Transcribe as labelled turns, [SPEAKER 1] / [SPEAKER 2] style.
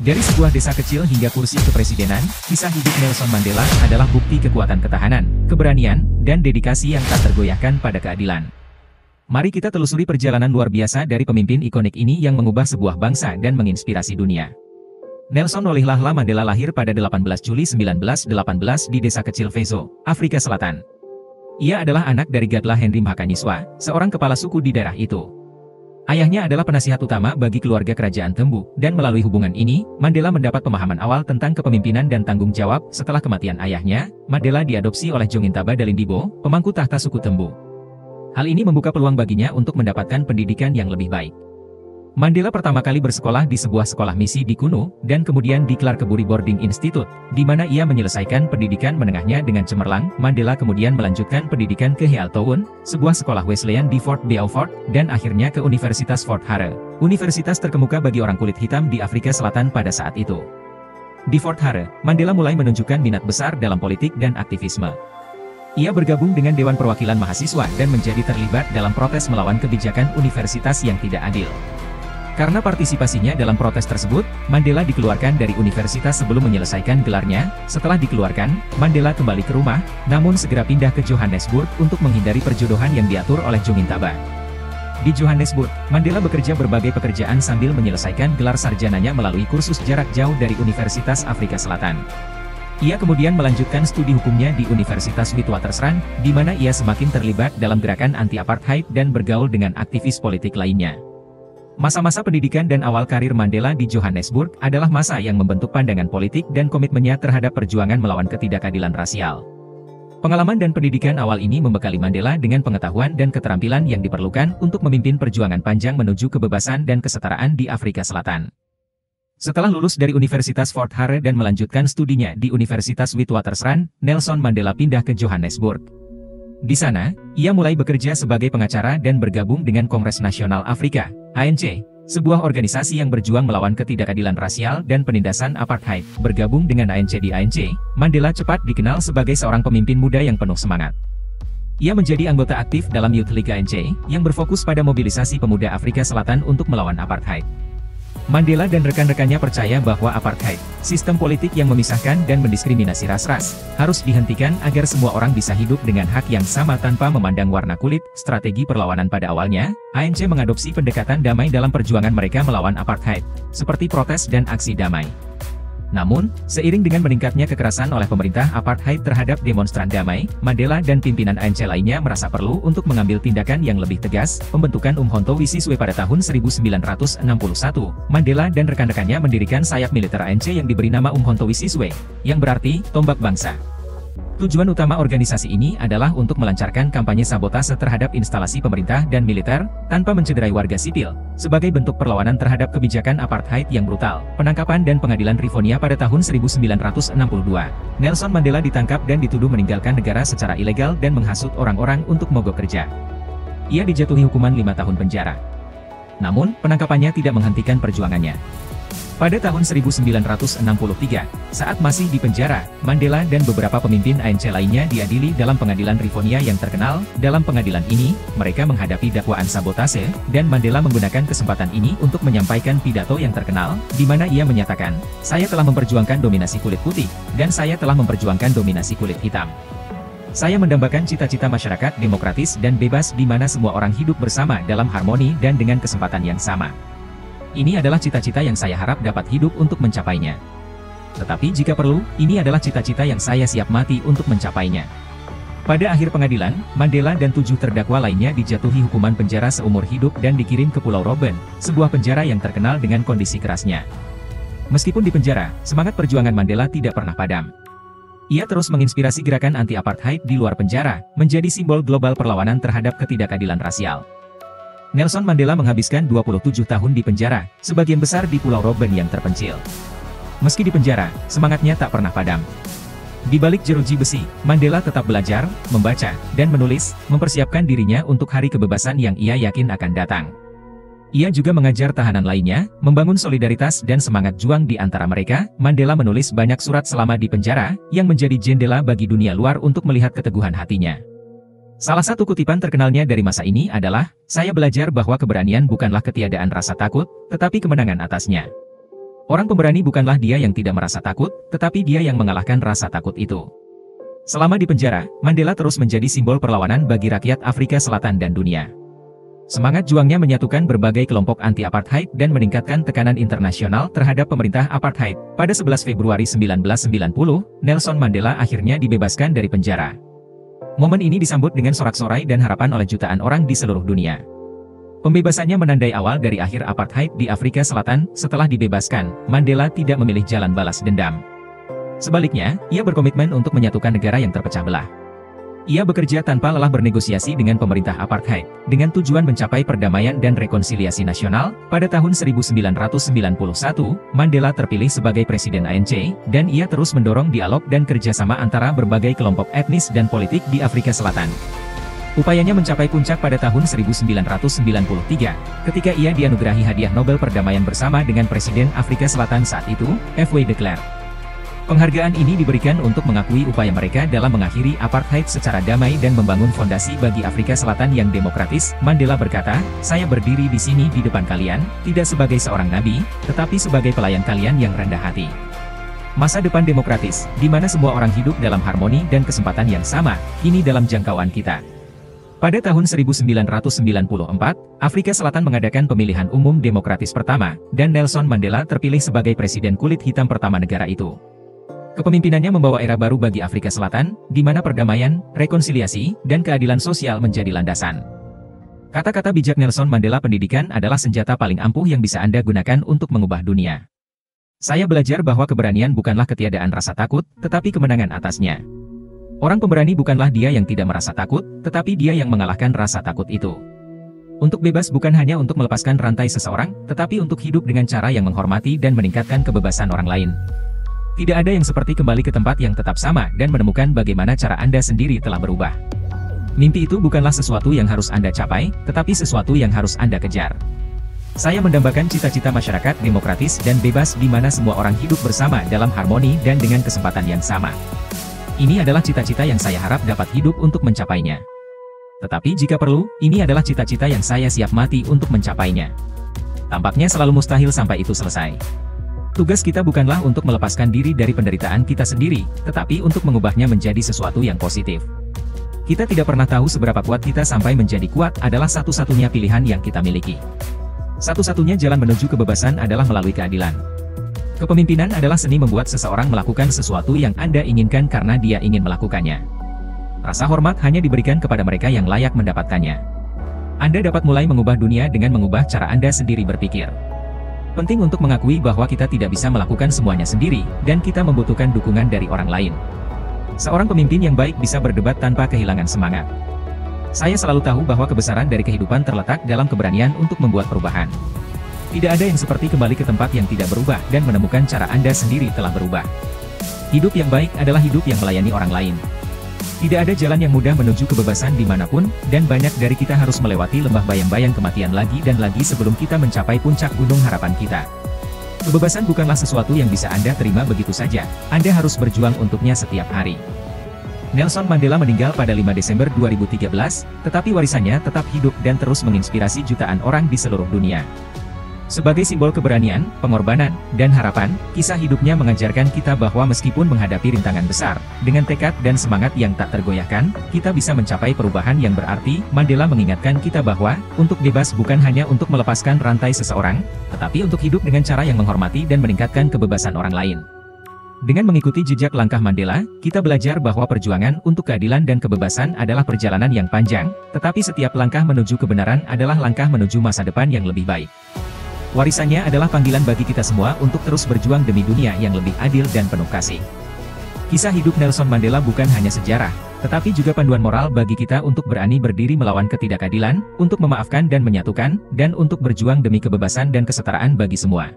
[SPEAKER 1] Dari sebuah desa kecil hingga kursi kepresidenan, kisah hidup Nelson Mandela adalah bukti kekuatan ketahanan, keberanian, dan dedikasi yang tak tergoyahkan pada keadilan. Mari kita telusuri perjalanan luar biasa dari pemimpin ikonik ini yang mengubah sebuah bangsa dan menginspirasi dunia. Nelson Rolihlahla Mandela lahir pada 18 Juli 1918 di desa kecil Vezo, Afrika Selatan. Ia adalah anak dari Gadla Henry Mhakanyiswa, seorang kepala suku di daerah itu. Ayahnya adalah penasihat utama bagi keluarga kerajaan Tembu, dan melalui hubungan ini, Mandela mendapat pemahaman awal tentang kepemimpinan dan tanggung jawab. Setelah kematian ayahnya, Mandela diadopsi oleh Jongintaba Dalindibo, pemangku tahta suku Tembu. Hal ini membuka peluang baginya untuk mendapatkan pendidikan yang lebih baik. Mandela pertama kali bersekolah di sebuah sekolah misi di Kuno, dan kemudian di Clarkebury Boarding Institute, di mana ia menyelesaikan pendidikan menengahnya dengan cemerlang. Mandela kemudian melanjutkan pendidikan ke Healtown, sebuah sekolah Wesleyan di Fort Beaufort, dan akhirnya ke Universitas Fort Hare, universitas terkemuka bagi orang kulit hitam di Afrika Selatan pada saat itu. Di Fort Hare, Mandela mulai menunjukkan minat besar dalam politik dan aktivisme. Ia bergabung dengan Dewan Perwakilan Mahasiswa dan menjadi terlibat dalam protes melawan kebijakan universitas yang tidak adil. Karena partisipasinya dalam protes tersebut, Mandela dikeluarkan dari universitas sebelum menyelesaikan gelarnya. Setelah dikeluarkan, Mandela kembali ke rumah, namun segera pindah ke Johannesburg untuk menghindari perjodohan yang diatur oleh Jongintaba. Di Johannesburg, Mandela bekerja berbagai pekerjaan sambil menyelesaikan gelar sarjananya melalui kursus jarak jauh dari Universitas Afrika Selatan. Ia kemudian melanjutkan studi hukumnya di Universitas Witwatersrand, di mana ia semakin terlibat dalam gerakan anti-apartheid dan bergaul dengan aktivis politik lainnya. Masa-masa pendidikan dan awal karir Mandela di Johannesburg adalah masa yang membentuk pandangan politik dan komitmennya terhadap perjuangan melawan ketidakadilan rasial. Pengalaman dan pendidikan awal ini membekali Mandela dengan pengetahuan dan keterampilan yang diperlukan untuk memimpin perjuangan panjang menuju kebebasan dan kesetaraan di Afrika Selatan. Setelah lulus dari Universitas Fort Hare dan melanjutkan studinya di Universitas Witwatersrand, Nelson Mandela pindah ke Johannesburg. Di sana, ia mulai bekerja sebagai pengacara dan bergabung dengan Kongres Nasional Afrika, ANC, sebuah organisasi yang berjuang melawan ketidakadilan rasial dan penindasan apartheid. Bergabung dengan ANC di ANC, Mandela cepat dikenal sebagai seorang pemimpin muda yang penuh semangat. Ia menjadi anggota aktif dalam Youth League ANC, yang berfokus pada mobilisasi pemuda Afrika Selatan untuk melawan apartheid. Mandela dan rekan-rekannya percaya bahwa apartheid, sistem politik yang memisahkan dan mendiskriminasi ras-ras, harus dihentikan agar semua orang bisa hidup dengan hak yang sama tanpa memandang warna kulit. Strategi perlawanan pada awalnya, ANC mengadopsi pendekatan damai dalam perjuangan mereka melawan apartheid, seperti protes dan aksi damai. Namun, seiring dengan meningkatnya kekerasan oleh pemerintah apartheid terhadap demonstran damai, Mandela dan pimpinan ANC lainnya merasa perlu untuk mengambil tindakan yang lebih tegas. Pembentukan Umkhonto Wesizwe pada tahun 1961, Mandela dan rekan-rekannya mendirikan sayap militer ANC yang diberi nama Umkhonto Wesizwe, yang berarti tombak bangsa. Tujuan utama organisasi ini adalah untuk melancarkan kampanye sabotase terhadap instalasi pemerintah dan militer, tanpa mencederai warga sipil, sebagai bentuk perlawanan terhadap kebijakan apartheid yang brutal. Penangkapan dan pengadilan Rivonia pada tahun 1962. Nelson Mandela ditangkap dan dituduh meninggalkan negara secara ilegal dan menghasut orang-orang untuk mogok kerja. Ia dijatuhi hukuman 5 tahun penjara. Namun, penangkapannya tidak menghentikan perjuangannya. Pada tahun 1963, saat masih di penjara, Mandela dan beberapa pemimpin ANC lainnya diadili dalam pengadilan Rivonia yang terkenal. Dalam pengadilan ini, mereka menghadapi dakwaan sabotase, dan Mandela menggunakan kesempatan ini untuk menyampaikan pidato yang terkenal, di mana ia menyatakan, "Saya telah memperjuangkan dominasi kulit putih, dan saya telah memperjuangkan dominasi kulit hitam. Saya mendambakan cita-cita masyarakat demokratis dan bebas di mana semua orang hidup bersama dalam harmoni dan dengan kesempatan yang sama. Ini adalah cita-cita yang saya harap dapat hidup untuk mencapainya. Tetapi jika perlu, ini adalah cita-cita yang saya siap mati untuk mencapainya." Pada akhir pengadilan, Mandela dan 7 terdakwa lainnya dijatuhi hukuman penjara seumur hidup dan dikirim ke Pulau Robben, sebuah penjara yang terkenal dengan kondisi kerasnya. Meskipun di penjara, semangat perjuangan Mandela tidak pernah padam. Ia terus menginspirasi gerakan anti-apartheid di luar penjara, menjadi simbol global perlawanan terhadap ketidakadilan rasial. Nelson Mandela menghabiskan 27 tahun di penjara, sebagian besar di Pulau Robben yang terpencil. Meski di penjara, semangatnya tak pernah padam. Di balik jeruji besi, Mandela tetap belajar, membaca, dan menulis, mempersiapkan dirinya untuk hari kebebasan yang ia yakin akan datang. Ia juga mengajar tahanan lainnya, membangun solidaritas dan semangat juang di antara mereka. Mandela menulis banyak surat selama di penjara, yang menjadi jendela bagi dunia luar untuk melihat keteguhan hatinya. Salah satu kutipan terkenalnya dari masa ini adalah, "Saya belajar bahwa keberanian bukanlah ketiadaan rasa takut, tetapi kemenangan atasnya." Orang pemberani bukanlah dia yang tidak merasa takut, tetapi dia yang mengalahkan rasa takut itu. Selama di penjara, Mandela terus menjadi simbol perlawanan bagi rakyat Afrika Selatan dan dunia. Semangat juangnya menyatukan berbagai kelompok anti-apartheid dan meningkatkan tekanan internasional terhadap pemerintah apartheid. Pada 11 Februari 1990, Nelson Mandela akhirnya dibebaskan dari penjara. Momen ini disambut dengan sorak-sorai dan harapan oleh jutaan orang di seluruh dunia. Pembebasannya menandai awal dari akhir apartheid di Afrika Selatan. Setelah dibebaskan, Mandela tidak memilih jalan balas dendam. Sebaliknya, ia berkomitmen untuk menyatukan negara yang terpecah belah. Ia bekerja tanpa lelah bernegosiasi dengan pemerintah apartheid, dengan tujuan mencapai perdamaian dan rekonsiliasi nasional. Pada tahun 1991, Mandela terpilih sebagai Presiden ANC, dan ia terus mendorong dialog dan kerjasama antara berbagai kelompok etnis dan politik di Afrika Selatan. Upayanya mencapai puncak pada tahun 1993, ketika ia dianugerahi hadiah Nobel Perdamaian bersama dengan Presiden Afrika Selatan saat itu, F.W. de Klerk. Penghargaan ini diberikan untuk mengakui upaya mereka dalam mengakhiri apartheid secara damai dan membangun fondasi bagi Afrika Selatan yang demokratis. Mandela berkata, "Saya berdiri di sini di depan kalian, tidak sebagai seorang nabi, tetapi sebagai pelayan kalian yang rendah hati. Masa depan demokratis, di mana semua orang hidup dalam harmoni dan kesempatan yang sama, kini dalam jangkauan kita." Pada tahun 1994, Afrika Selatan mengadakan pemilihan umum demokratis pertama, dan Nelson Mandela terpilih sebagai presiden kulit hitam pertama negara itu. Kepemimpinannya membawa era baru bagi Afrika Selatan, di mana perdamaian, rekonsiliasi, dan keadilan sosial menjadi landasan. Kata-kata bijak Nelson Mandela, pendidikan adalah senjata paling ampuh yang bisa Anda gunakan untuk mengubah dunia. Saya belajar bahwa keberanian bukanlah ketiadaan rasa takut, tetapi kemenangan atasnya. Orang pemberani bukanlah dia yang tidak merasa takut, tetapi dia yang mengalahkan rasa takut itu. Untuk bebas bukan hanya untuk melepaskan rantai seseorang, tetapi untuk hidup dengan cara yang menghormati dan meningkatkan kebebasan orang lain. Tidak ada yang seperti kembali ke tempat yang tetap sama dan menemukan bagaimana cara Anda sendiri telah berubah. Mimpi itu bukanlah sesuatu yang harus Anda capai, tetapi sesuatu yang harus Anda kejar. Saya mendambakan cita-cita masyarakat demokratis dan bebas di mana semua orang hidup bersama dalam harmoni dan dengan kesempatan yang sama. Ini adalah cita-cita yang saya harap dapat hidup untuk mencapainya. Tetapi jika perlu, ini adalah cita-cita yang saya siap mati untuk mencapainya. Tampaknya selalu mustahil sampai itu selesai. Tugas kita bukanlah untuk melepaskan diri dari penderitaan kita sendiri, tetapi untuk mengubahnya menjadi sesuatu yang positif. Kita tidak pernah tahu seberapa kuat kita sampai menjadi kuat adalah satu-satunya pilihan yang kita miliki. Satu-satunya jalan menuju kebebasan adalah melalui keadilan. Kepemimpinan adalah seni membuat seseorang melakukan sesuatu yang Anda inginkan karena dia ingin melakukannya. Rasa hormat hanya diberikan kepada mereka yang layak mendapatkannya. Anda dapat mulai mengubah dunia dengan mengubah cara Anda sendiri berpikir. Penting untuk mengakui bahwa kita tidak bisa melakukan semuanya sendiri, dan kita membutuhkan dukungan dari orang lain. Seorang pemimpin yang baik bisa berdebat tanpa kehilangan semangat. Saya selalu tahu bahwa kebesaran dari kehidupan terletak dalam keberanian untuk membuat perubahan. Tidak ada yang seperti kembali ke tempat yang tidak berubah dan menemukan cara Anda sendiri telah berubah. Hidup yang baik adalah hidup yang melayani orang lain. Tidak ada jalan yang mudah menuju kebebasan dimanapun, dan banyak dari kita harus melewati lembah bayang-bayang kematian lagi dan lagi sebelum kita mencapai puncak gunung harapan kita. Kebebasan bukanlah sesuatu yang bisa Anda terima begitu saja, Anda harus berjuang untuknya setiap hari. Nelson Mandela meninggal pada 5 Desember 2013, tetapi warisannya tetap hidup dan terus menginspirasi jutaan orang di seluruh dunia. Sebagai simbol keberanian, pengorbanan, dan harapan, kisah hidupnya mengajarkan kita bahwa meskipun menghadapi rintangan besar, dengan tekad dan semangat yang tak tergoyahkan, kita bisa mencapai perubahan yang berarti. Mandela mengingatkan kita bahwa, untuk bebas bukan hanya untuk melepaskan rantai seseorang, tetapi untuk hidup dengan cara yang menghormati dan meningkatkan kebebasan orang lain. Dengan mengikuti jejak langkah Mandela, kita belajar bahwa perjuangan untuk keadilan dan kebebasan adalah perjalanan yang panjang, tetapi setiap langkah menuju kebenaran adalah langkah menuju masa depan yang lebih baik. Warisannya adalah panggilan bagi kita semua untuk terus berjuang demi dunia yang lebih adil dan penuh kasih. Kisah hidup Nelson Mandela bukan hanya sejarah, tetapi juga panduan moral bagi kita untuk berani berdiri melawan ketidakadilan, untuk memaafkan dan menyatukan, dan untuk berjuang demi kebebasan dan kesetaraan bagi semua.